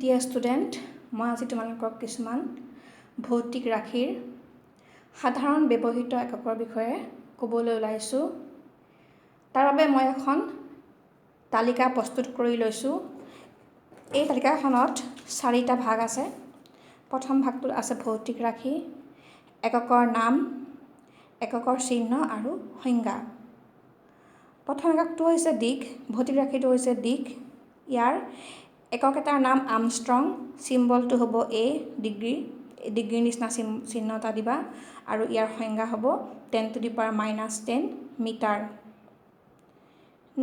Dear student, মই আজি তোমালোকক কিছুমান ভৌতিক ৰাশিৰ সাধাৰণ ব্যৱহৃত এককৰ বিষয়ে ক'বলৈ ওলাইছোঁ। তাৰ বাবে মই এখন তালিকা প্ৰস্তুত কৰি লৈছোঁ। এই তালিকাখনত 4টা ভাগ আছে। প্ৰথম ভাগটোত আছে ভৌতিক ৰাশি, এককৰ নাম, এককৰ চিহ্ন আৰু সংজ্ঞা। প্ৰথম এককটো হৈছে দিক, ভৌতিক ৰাশিটো হৈছে দিক। ইয়াৰ একক এটাৰ নাম আৰ্মষ্ট্ৰং, চিম্বলটো হ'ব A, ডিগ্ৰীৰ নিচিনা চিহ্ন এটা দিবা, আৰু ইয়াৰ সংজ্ঞা হ'ব 10⁻⁻10 মিটাৰ।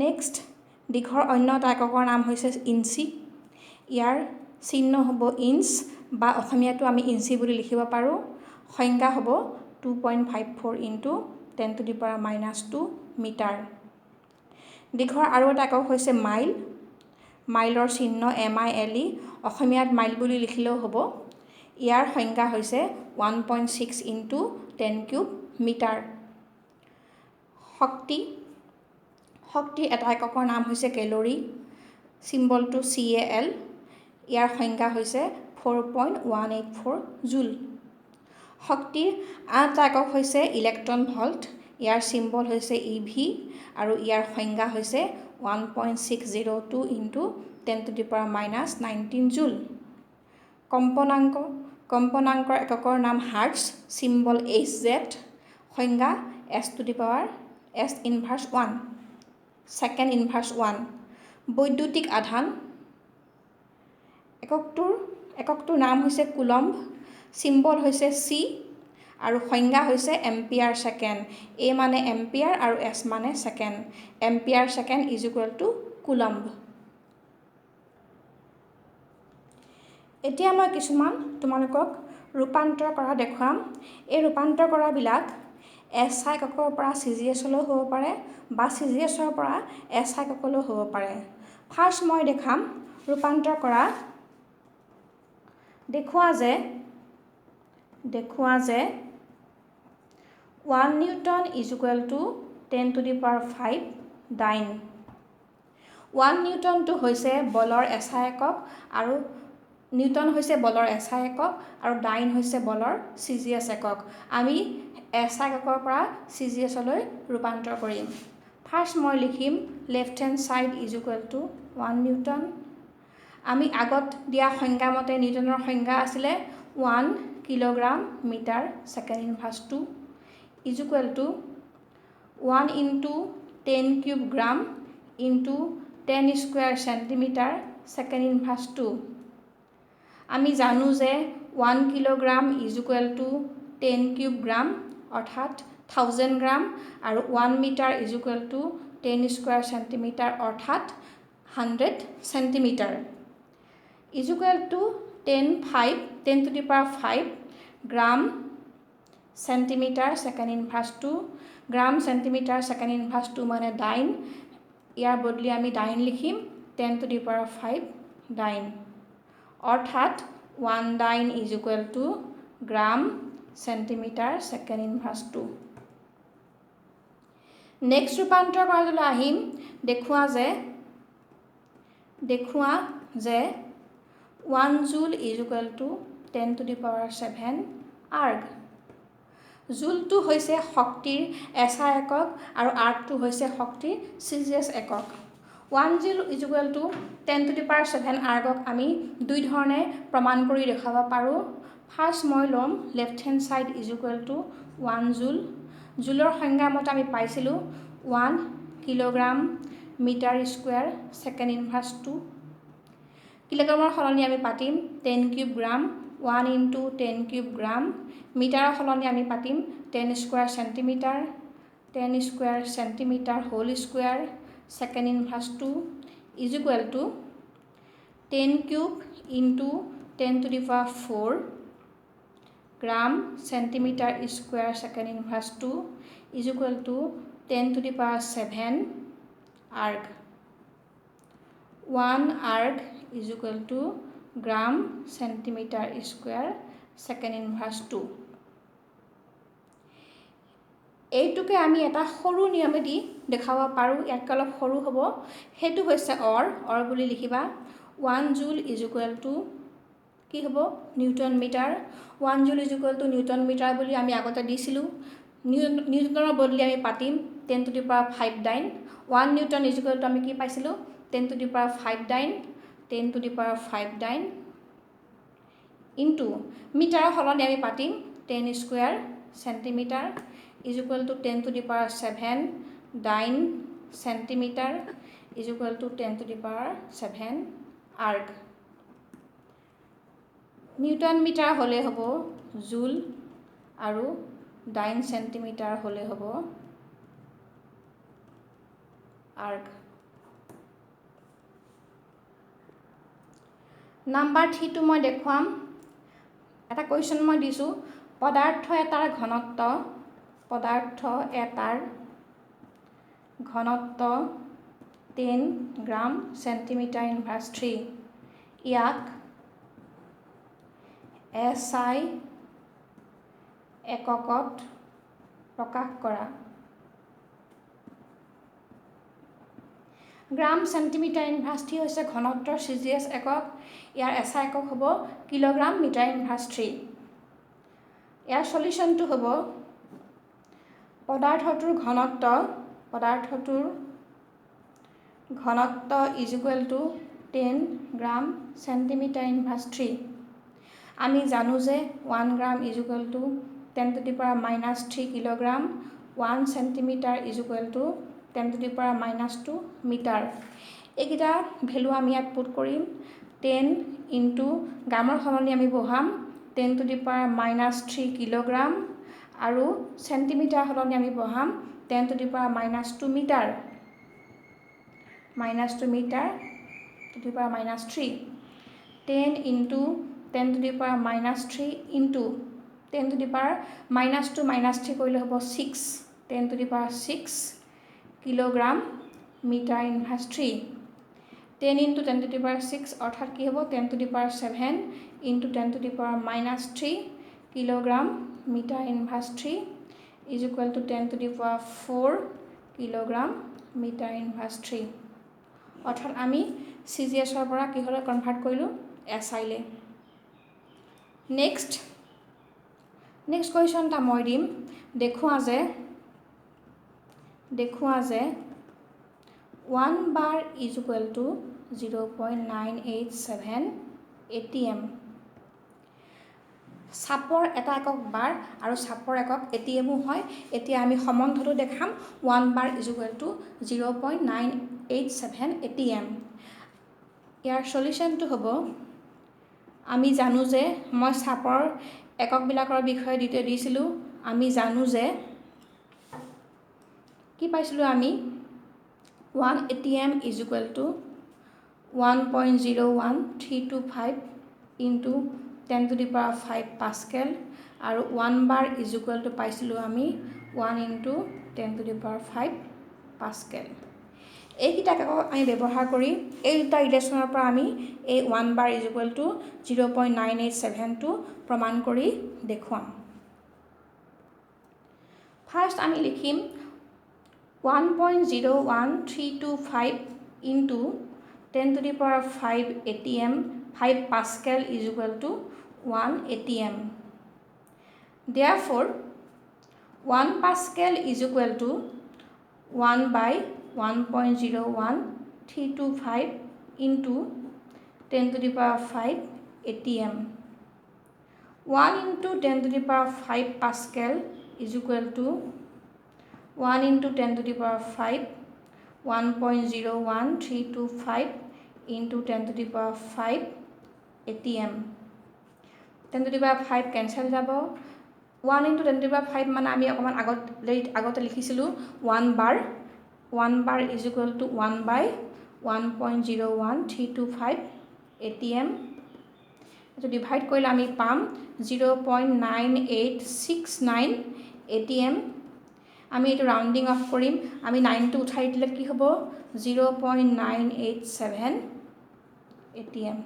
নেক্সট, দিশৰ অন্য এটা এককৰ নাম হৈছে ইঞ্চি। ইয়াৰ চিহ্ন হ'ব ইঞ্চ, বা অসমীয়াটো আমি ইঞ্চি বুলি লিখিব পাৰোঁ। সংজ্ঞা হ'ব 2.54 × 10⁻⁻2 মিটাৰ। দিশৰ আৰু এটা একক হৈছে মাইল। মাইলৰ চিহ্ন MILE, অসমীয়াত মাইল বুলি লিখিলেও হ'ব। ইয়াৰ সংজ্ঞা হৈছে 1.6 × 10³ মিটাৰ। শক্তিৰ এটা এককৰ নাম হৈছে কেলৰি, চিম্বলটো CAL। ইয়াৰ সংজ্ঞা হৈছে 4.184 জুল। শক্তিৰ আন এটা একক হৈছে ইলেক্ট্ৰন ভল্ট। ইয়াৰ চিম্বল হৈছে EV, আৰু ইয়াৰ সংজ্ঞা হৈছে 1.602 × 10⁻⁻19 জুল। কম্পনাংকৰ এককৰ নাম হাৰ্টছ, চিম্বল HZ, সংজ্ঞা second inverse 1। বৈদ্যুতিক আধান, এককটোৰ নাম হৈছে কুলম্ব, চিম্বল হৈছে C, আৰু সংজ্ঞা হৈছে এম্পিয়াৰ ছেকেণ্ড। A মানে এম্পিয়াৰ আৰু S মানে ছেকেণ্ড। Ampere second = coulomb. এতিয়া মই কিছুমান তোমালোকক ৰূপান্তৰ কৰা দেখুৱাম। এই ৰূপান্তৰ কৰাবিলাক SI এককৰ পৰা CGSলৈ হ'ব পাৰে, বা CGSৰ পৰা SI এককলৈ হ'ব পাৰে। ফাৰ্ষ্ট মই দেখাম ৰূপান্তৰ কৰা। দেখুওৱা যে 1 নিউটন = 10⁵ ডাইন। 1 নিউটনটো হৈছে বলৰ SI একক, আৰু নিউটন হৈছে বলৰ SI একক, আৰু ডাইন হৈছে বলৰ CGS একক। আমি SI এককৰ পৰা CGSলৈ ৰূপান্তৰ কৰিম। ফাৰ্ষ্ট মই লিখিম লেফ্ট হেণ্ড ছাইড = 1 নিউটন। আমি আগত দিয়া সংজ্ঞা মতে নিউটনৰ সংজ্ঞা আছিলে 1 কিলোগ্ৰাম মিটাৰ second inverse 2 = 1 × 10³ গ্ৰাম × 10² চেণ্টিমিটাৰ second inverse 2। আমি জানো যে 1 কিলোগ্ৰাম = 10³ গ্ৰাম, অৰ্থাৎ 1000 গ্ৰাম, আৰু 1 মিটাৰ = 10² চেণ্টিমিটাৰ, অৰ্থাৎ 100 চেণ্টিমিটাৰ, = 10⁵ গ্ৰাম চেণ্টিমিটাৰ second inverse 2। গ্ৰাম চেণ্টিমিটাৰ second inverse 2 মানে ডাইন। ইয়াৰ বদলি আমি ডাইন লিখিম 10⁵ ডাইন, অৰ্থাৎ 1 ডাইন = gram centimetre second inverse 2। Next ৰূপান্তৰ কৰাটোলৈ আহিম। দেখুওৱা যে 1 জুল = 10⁷ আৰ্গ। জুলটো হৈছে শক্তিৰ SI একক, আৰু আৰ্গটো হৈছে শক্তিৰ CGS একক। 1 জুল = 10⁷ আৰ্গক আমি দুই ধৰণে প্ৰমাণ কৰি দেখুৱাব পাৰোঁ। ফাৰ্ষ্ট মই ল'ম লেফ্ট হেণ্ড ছাইড = 1 জুল। জুলৰ সংজ্ঞা মতে আমি পাইছিলোঁ 1 kilogram metre square second inverse 2। কিলোগ্ৰামৰ সলনি আমি পাতিম 10³ গ্ৰাম, 1 × 10³ গ্ৰাম। মিটাৰৰ সলনি আমি পাতিম 10² centimetre, 10² centimetre whole square second inverse 2 = 10³ × 10⁴ gram centimetre square second inverse 2 = 10⁷ erg. 1 erg = gram centimetre square second inverse 2। এইটোকে আমি এটা সৰু নিয়মেদি দেখাব পাৰোঁ। ইয়াতকৈ অলপ সৰু হ'ব। সেইটো হৈছে অৰ বুলি লিখিবা। 1 জুল ইজ ইকুৱেল টু কি হ'ব Newton metre 1 joule is equal to newton metre বুলি আমি আগতে দিছিলোঁ নিউটনৰ বদলি আমি পাতিম 10 to the power 5 dyne 1 newton is equal to আমি কি পাইছিলোঁ 10 to the power 5 dyne 10 to the power 5 dyne into মিটাৰৰ সলনি আমি পাতিম 10 square centimetre is equal to 10 to the power 7 dyne centimetre is equal to 10 to the power 7 আৰ্গ Newton metre হ'লে হ'ব জুল আৰু ডাইন চেণ্টিমিটাৰ হ'লে হ'ব আৰ্গ নাম্বাৰ 3 টো মই দেখুৱাম এটা কুৱেশ্যন মই দিছোঁ পদাৰ্থ এটাৰ ঘনত্ব 10 গ্ৰাম চেণ্টিমিটাৰ ইনভাৰ্ছ 3 ইয়াক SI এককত প্ৰকাশ কৰা গ্ৰাম চেণ্টিমিটাৰ ইনভাৰ্ছ 3 হৈছে ঘনত্বৰ CGS একক ইয়াৰ SI একক হ'ব কিলোগ্ৰাম মিটাৰ ইনভাৰ্ছ 3 ইয়াৰ সলিউশ্যনটো হ'ব পদাৰ্থটোৰ ঘনত্ব is equal to 10 gram centimetre inverse 3 আমি জানো যে 1 gram is equal to 10 to the power -3 kilogram 1 centimetre is equal to 10 to the power -2 metre এইকেইটা ভেলু আমি ইয়াত পুট কৰিম 10 ইনটু গ্ৰামৰ সলনি আমি বহাম 10 টু দি পাৱাৰ -3 কিলোগ্ৰাম আৰু চেণ্টিমিটাৰ সলনি আমি বহাম 10 to the power -2 metre -2 metre to the power -3 10 into 10 to the power -3 into 10 to the power -2 -3 কৰিলে হ'ব 6 10 to the power 6 kilogram metre inverse 3 10 into 10 to the power 6 অৰ্থাৎ কি হ'ব 10 to the power 7 into 10 to the power -3 kilogram metre inverse 3 is equal to 10 to the power 4 kilogram metre inverse 3 অৰ্থাৎ আমি CGSৰ পৰা কিহলৈ কনভাৰ্ট কৰিলোঁ SI লে নেক্সট কুৱেশ্যন এটা মই দিম দেখুওৱা যে 1 bar is equal to 0.987 ATM চাপৰ এটা একক বাৰ আৰু চাপৰ একক ATMও হয় এতিয়া আমি সম্বন্ধটো দেখাম 1 bar is equal to 0.987 ATM ইয়াৰ সলিউশ্যনটো হ'ব আমি জানো যে মই চাপৰ এককবিলাকৰ বিষয়ে দিছিলোঁ আমি জানো যে কি পাইছিলোঁ আমি 1 ATM is equal to 1.01325 into 10 to the power 5 pascal আৰু 1 বাৰ ইজ ইকুৱেল টু পাইছিলোঁ আমি 1 into 10 to the power 5 pascal এইকেইটাক আমি ব্যৱহাৰ কৰি এই দুটা ৰিলেশ্যনৰ পৰা আমি এই 1 বাৰ ইজ ইকুৱেল টু 0.987টো প্ৰমাণ কৰি দেখুৱাম ফাৰ্ষ্ট আমি লিখিম 1.01325 into 10 to the power 5 ATM 5 Pascal is equal to 1 ATM. Therefore, 1 Pascal is equal to 1 by 1.01325 into 10 to the power 5 ATM. 1 into 10 to the power 5 Pascal is equal to 1 into 10 to the power 5 1.01325 into 10 to the power 5 ATM. 10 to the power 5 cancel যাব 1 into 10 to the power 5 মানে আমি অকমান আগতে লিখিছিলোঁ 1 bar is equal to 1 by 1.01325 ATM. এইটো divide কৰিলে আমি পাম 0.9869 ATM. আমি এইটো ৰাউণ্ডিং অফ কৰিম আমি 9টো উঠাই দিলে কি হ'ব 0.987 ATM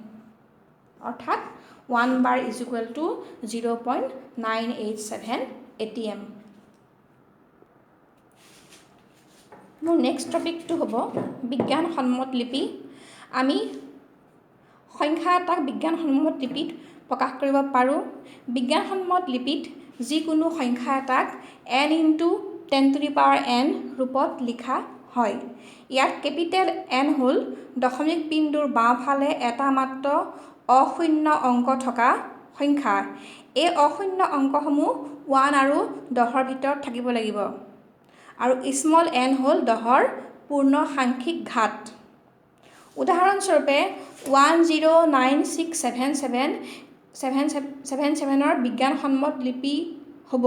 অৰ্থাৎ 1 bar is equal to 0.987 ATM. মোৰ নেক্সট টপিকটো হ'ব বিজ্ঞানসন্মত লিপি আমি সংখ্যা এটাক বিজ্ঞানসন্মত লিপিত প্ৰকাশ কৰিব পাৰোঁ। বিজ্ঞানসন্মত লিপিত যিকোনো সংখ্যা এটাক n × 10⁻n ৰূপত লিখা হয়। ইয়াত কেপিটেল N হ'ল দশমিক বিন্দুৰ বাওঁফালে এটা মাত্ৰ অশূন্য অংক থকা সংখ্যা। এই অশূন্য অংকসমূহ 1 আৰু 10ৰ ভিতৰত থাকিব লাগিব। আৰু স্মল n হ'ল 10ৰ পূৰ্ণ সাংখ্যিক ঘাত। উদাহৰণস্বৰূপে 10967777ৰ বিজ্ঞানসন্মত লিপি হ'ব।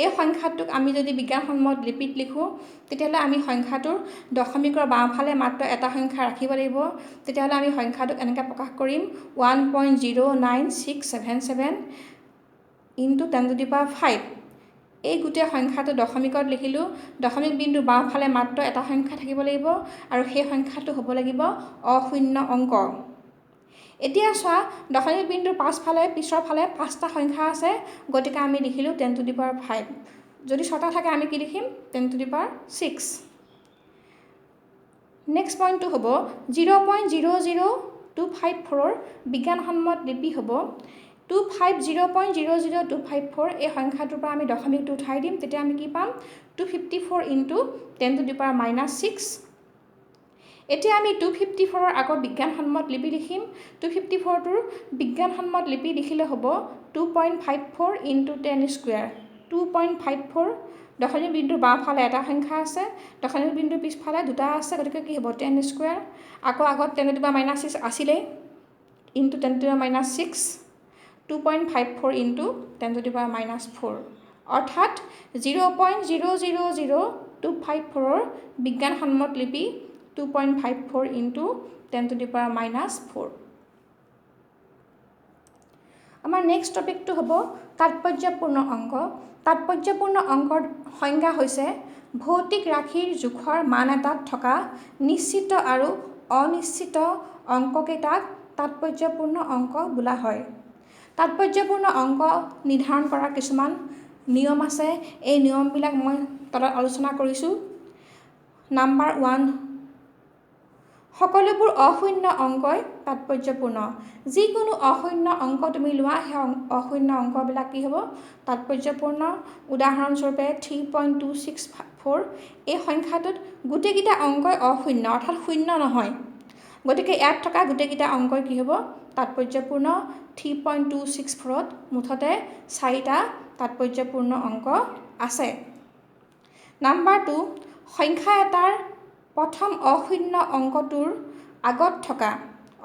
এই সংখ্যাটোক আমি যদি বিজ্ঞানসন্মত লিপিত লিখোঁ তেতিয়াহ'লে আমি সংখ্যাটোৰ দশমিকৰ বাওঁফালে মাত্ৰ এটা সংখ্যা ৰাখিব লাগিব। তেতিয়াহ'লে আমি সংখ্যাটোক এনেকৈ প্ৰকাশ কৰিম 1.09677 × 10⁵। এই গোটেই সংখ্যাটো দশমিকত লিখিলোঁ। দশমিক বিন্দুৰ বাওঁফালে মাত্ৰ এটা সংখ্যা থাকিব লাগিব আৰু সেই সংখ্যাটো হ'ব লাগিব অশূন্য অংক। এতিয়া চোৱা, দশমিক বিন্দুৰ পিছৰ ফালে 5টা সংখ্যা আছে, গতিকে আমি লিখিলোঁ 10⁵। যদি 6টা থাকে আমি কি লিখিম? 10⁶। নেক্সট পইণ্টটো হ'ব 0.00254ৰ বিজ্ঞানসন্মত লিপি হ'ব 0.00254। এই সংখ্যাটোৰ পৰা আমি দশমিকটো উঠাই দিম, তেতিয়া আমি কি পাম? 254 × 10⁻⁶। এতিয়া আমি 254ৰ আকৌ বিজ্ঞানসন্মত লিপি লিখিম। 254টোৰ বিজ্ঞানসন্মত লিপি লিখিলে হ'ব 2.54 × 10²। 2.54 দশমিক বিন্দুৰ বাওঁফালে এটা সংখ্যা আছে, দশমিক বিন্দুৰ পিছফালে দুটা আছে, গতিকে কি হ'ব? 10²। আকৌ আগত 10⁻⁶ আছিলেই × 10⁻⁶। 2.54 × 10⁻⁴ অৰ্থাৎ 0.00024ৰ বিজ্ঞানসন্মত লিপি 2.54 × 10⁻⁴। আমাৰ নেক্সট টপিকটো হ'ব তাৎপৰ্যপূৰ্ণ অংক। তাৎপৰ্যপূৰ্ণ অংকৰ সংজ্ঞা হৈছে ভৌতিক ৰাশিৰ জোখৰ মান এটাত থকা নিশ্চিত আৰু অনিশ্চিত অংককেইটাক তাৎপৰ্যপূৰ্ণ অংক বোলা হয়। তাৎপৰ্যপূৰ্ণ অংক নিৰ্ধাৰণ কৰাৰ কিছুমান নিয়ম আছে। এই নিয়মবিলাক মই তলত আলোচনা কৰিছোঁ। নাম্বাৰ 1, সকলোবোৰ অশূন্য অংকই তাৎপৰ্যপূৰ্ণ। যিকোনো অশূন্য অংক তুমি লোৱা, সেই অশূন্য অংকবিলাক কি হ'ব? তাৎপৰ্যপূৰ্ণ। উদাহৰণস্বৰূপে 3.264, এই সংখ্যাটোত গোটেইকেইটা অংকই অশূন্য, অৰ্থাৎ শূন্য নহয়। গতিকে ইয়াত থকা গোটেইকেইটা অংকই কি হ'ব? তাৎপৰ্যপূৰ্ণ। 3.264ত মুঠতে 4টা তাৎপৰ্যপূৰ্ণ অংক আছে। নাম্বাৰ 2, সংখ্যা এটাৰ প্ৰথম অশূন্য অংকটোৰ আগত থকা,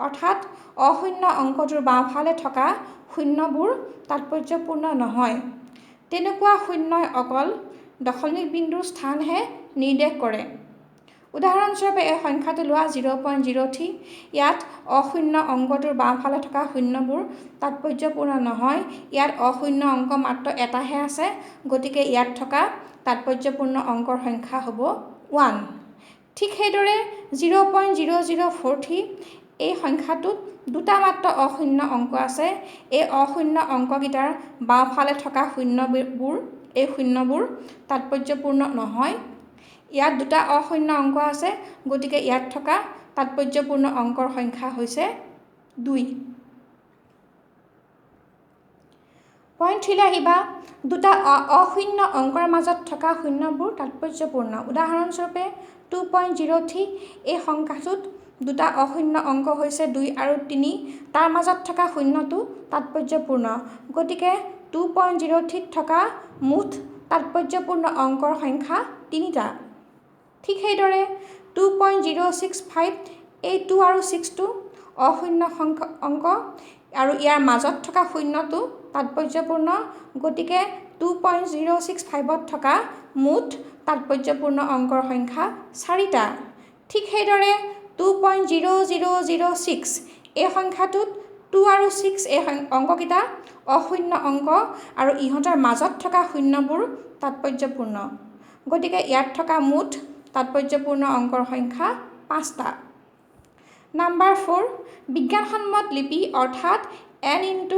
অৰ্থাৎ অশূন্য অংকটোৰ বাওঁফালে থকা শূন্যবোৰ তাৎপৰ্যপূৰ্ণ নহয়। তেনেকুৱা শূন্যই অকল দশমিক বিন্দুৰ স্থানহে নিৰ্দেশ কৰে। উদাহৰণস্বৰূপে এই সংখ্যাটো লোৱা 0.03, ইয়াত অশূন্য অংকটোৰ বাওঁফালে থকা শূন্যবোৰ তাৎপৰ্যপূৰ্ণ নহয়। ইয়াত অশূন্য অংক মাত্ৰ এটাহে আছে, গতিকে ইয়াত থকা তাৎপৰ্যপূৰ্ণ অংকৰ সংখ্যা হ'ব 1। ঠিক সেইদৰে 0.0043, এই সংখ্যাটোত দুটা মাত্ৰ অশূন্য অংক আছে। এই অশূন্য অংককেইটাৰ বাওঁফালে থকা এই শূন্যবোৰ তাৎপৰ্যপূৰ্ণ নহয়। ইয়াত দুটা অশূন্য অংক আছে, গতিকে ইয়াত থকা তাৎপৰ্যপূৰ্ণ অংকৰ সংখ্যা হৈছে 2। পইণ্ট 3 আহিবা, দুটা অশূন্য অংকৰ মাজত থকা শূন্যবোৰ তাৎপৰ্যপূৰ্ণ। উদাহৰণস্বৰূপে 2.03, এই সংখ্যাটোত দুটা অশূন্য অংক হৈছে 2 আৰু 3, তাৰ মাজত থকা শূন্যটো তাৎপৰ্যপূৰ্ণ। গতিকে 2.03ত থকা মুঠ তাৎপৰ্যপূৰ্ণ অংকৰ সংখ্যা 3টা। ঠিক সেইদৰে 2.065, এই 2 আৰু 6টো অশূন্য অংক আৰু ইয়াৰ মাজত থকা শূন্যটো তাৎপৰ্যপূৰ্ণ। গতিকে 2.065ত থকা মুঠ তাৎপৰ্যপূৰ্ণ অংকৰ সংখ্যা 4টা। ঠিক সেইদৰে 2.0006, এই সংখ্যাটোত 2 আৰু 6, এই অংককেইটা অশূন্য অংক আৰু ইহঁতৰ মাজত থকা শূন্যবোৰ তাৎপৰ্যপূৰ্ণ। গতিকে ইয়াত থকা মুঠ তাৎপৰ্যপূৰ্ণ অংকৰ সংখ্যা 5টা। নাম্বাৰ 4, বিজ্ঞানসন্মত লিপি অৰ্থাৎ n ×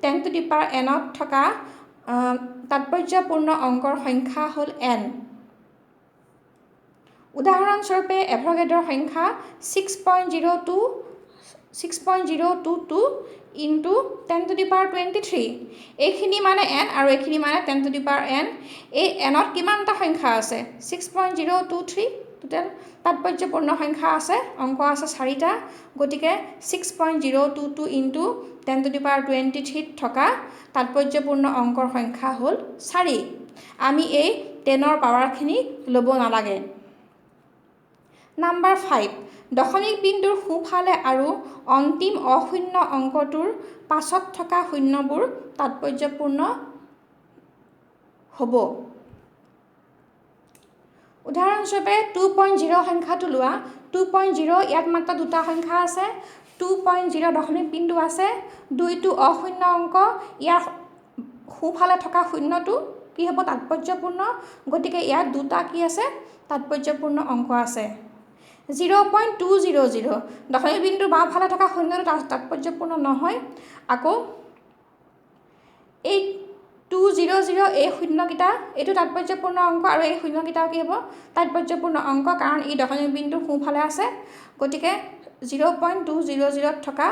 10⁻n থকা তাৎপৰ্যপূৰ্ণ অংকৰ সংখ্যা হ'ল n। উদাহৰণস্বৰূপে এভগাড্ৰৰ সংখ্যা 6.02 6.022 ইনটু 10 টু দি পাৱাৰ 23 এইখিনি মানে n আৰু এইখিনি মানে 10 টু দি পাৱাৰ n এই nত কিমানটা সংখ্যা আছে 6.023 টোটেল তাৎপৰ্যপূৰ্ণ সংখ্যা আছে অংক আছে 4টা গতিকে 6.022 ইনটু 10 টু দি পাৱাৰ 23 থকা তাৎপৰ্যপূৰ্ণ অংকৰ সংখ্যা হ'ল 4 আমি এই 10ৰ পাৱাৰখিনি ল'ব নালাগে নাম্বাৰ 5 দশমিক বিন্দুৰ সোঁফালে আৰু অন্তিম অশূন্য অংকটোৰ পাছত থকা শূন্যবোৰ তাৎপৰ্যপূৰ্ণ হ'ব উদাহৰণস্বৰূপে 2.0 সংখ্যাটো লোৱা 2.0 ইয়াত মাত্ৰ দুটা সংখ্যা আছে 2.0 দশমিক বিন্দু আছে 2টো অশূন্য অংক ইয়াৰ সোঁফালে থকা শূন্যটো কি হ'ব তাৎপৰ্যপূৰ্ণ গতিকে ইয়াত দুটা কি আছে তাৎপৰ্যপূৰ্ণ অংক আছে 0.200 দশমিক বিন্দুৰ বাওঁফালে থকা শূন্যটো তাৎপৰ্যপূৰ্ণ নহয় আকৌ এই 200 এই শূন্যকেইটা এইটো তাৎপৰ্যপূৰ্ণ অংক আৰু এই শূন্যকেইটাও কি হ'ব তাৎপৰ্যপূৰ্ণ অংক কাৰণ ই দশমিক বিন্দুৰ সোঁফালে আছে গতিকে 0.200 থকা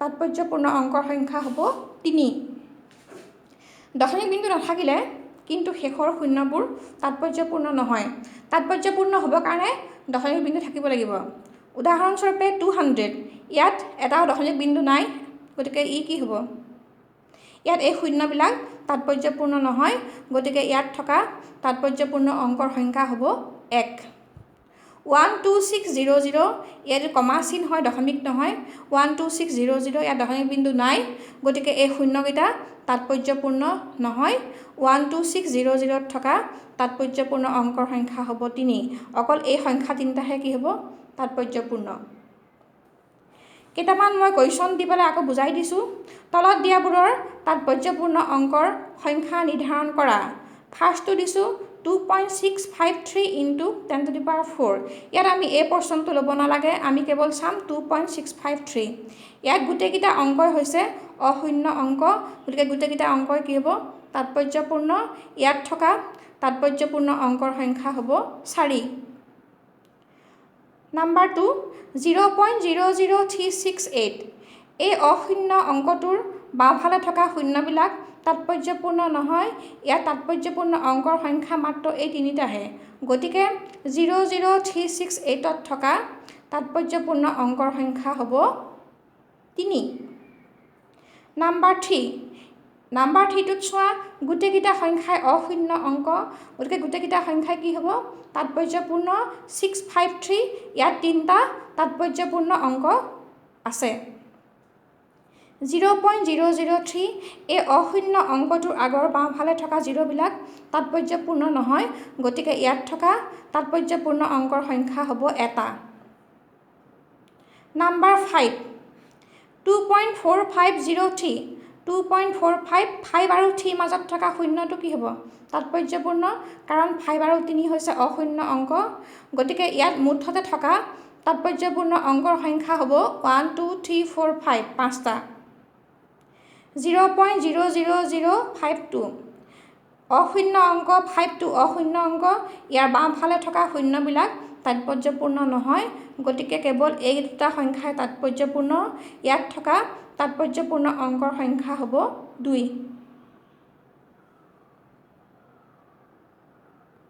তাৎপৰ্যপূৰ্ণ অংকৰ সংখ্যা হ'ব 3 দশমিক বিন্দু নাথাকিলে কিন্তু শেষৰ শূন্যবোৰ তাৎপৰ্যপূৰ্ণ নহয় তাৎপৰ্যপূৰ্ণ হ'ব কাৰণে দশমিক বিন্দু থাকিব লাগিব উদাহৰণস্বৰূপে 200 ইয়াত এটা দশমিক বিন্দু নাই গতিকে ই কি হ'ব ইয়াত এই শূন্যবিলাক তাৎপৰ্যপূৰ্ণ নহয় গতিকে ইয়াত থকা তাৎপৰ্যপূৰ্ণ অংকৰ সংখ্যা হ'ব 1 12600 ইয়াত কমা চিন হয় দশমিক নহয় 12600 ইয়াত দশমিক বিন্দু নাই গতিকে এই শূন্যকেইটা তাৎপৰ্যপূৰ্ণ নহয় 12600 থকা তাৎপৰ্যপূৰ্ণ অংকৰ সংখ্যা হ'ব 3 অকল এই সংখ্যা তিনিটাহে কি হ'ব তাৎপৰ্যপূৰ্ণ কেইটামান মই কুৱেশ্যন দি পেলাই আকৌ বুজাই দিছোঁ তলত দিয়াবোৰৰ তাৎপৰ্যপূৰ্ণ অংকৰ সংখ্যা নিৰ্ধাৰণ কৰা ফাৰ্ষ্টটো দিছোঁ 2.653 ইনটু 10 টু দি পাৱাৰ 4 ইয়াত আমি এই প্ৰশ্নটো ল'ব নালাগে আমি কেৱল চাম 2.653 ইয়াত গোটেইকেইটা অংকই হৈছে অশূন্য অংক গতিকে গোটেইকেইটা অংকই কি হ'ব তাৎপৰ্যপূৰ্ণ ইয়াত থকা তাৎপৰ্যপূৰ্ণ অংকৰ সংখ্যা হ'ব 4 নাম্বাৰ 2 0.00368 এই অশূন্য অংকটোৰ বাওঁফালে থকা শূন্যবিলাক তাৎপৰ্যপূৰ্ণ নহয় ইয়াত তাৎপৰ্যপূৰ্ণ অংকৰ সংখ্যা মাত্ৰ এই তিনিটাহে গতিকে 00368ত থকা তাৎপৰ্যপূৰ্ণ অংকৰ সংখ্যা হ'ব 3 নাম্বাৰ 3টোত চোৱা গোটেইকেইটা সংখ্যাই অশূন্য অংক গতিকে গোটেইকেইটা সংখ্যাই কি হ'ব তাৎপৰ্যপূৰ্ণ 653 ইয়াত তিনিটা তাৎপৰ্যপূৰ্ণ অংক আছে 0.003 এই অশূন্য অংকটোৰ আগৰ বাওঁফালে থকা জিৰ'বিলাক তাৎপৰ্যপূৰ্ণ নহয় গতিকে ইয়াত থকা তাৎপৰ্যপূৰ্ণ অংকৰ সংখ্যা হ'ব এটা নাম্বাৰ 5 2.4503 2.45 আৰু 3 মাজত থকা শূন্যটো কি হ'ব তাৎপৰ্যপূৰ্ণ কাৰণ 5 আৰু 3 হৈছে অশূন্য অংক গতিকে ইয়াত মুঠতে থকা তাৎপৰ্যপূৰ্ণ অংকৰ সংখ্যা হ'ব 1 2 3 4 5 পাঁচটা 0.00052 অশূন্য অংক 5টো অশূন্য অংক ইয়াৰ বাওঁফালে থকা শূন্যবিলাক তাৎপৰ্যপূৰ্ণ নহয় গতিকে কেৱল এই দুটা সংখ্যাই তাৎপৰ্যপূৰ্ণ ইয়াত থকা তাৎপৰ্যপূৰ্ণ অংকৰ সংখ্যা হ'ব 2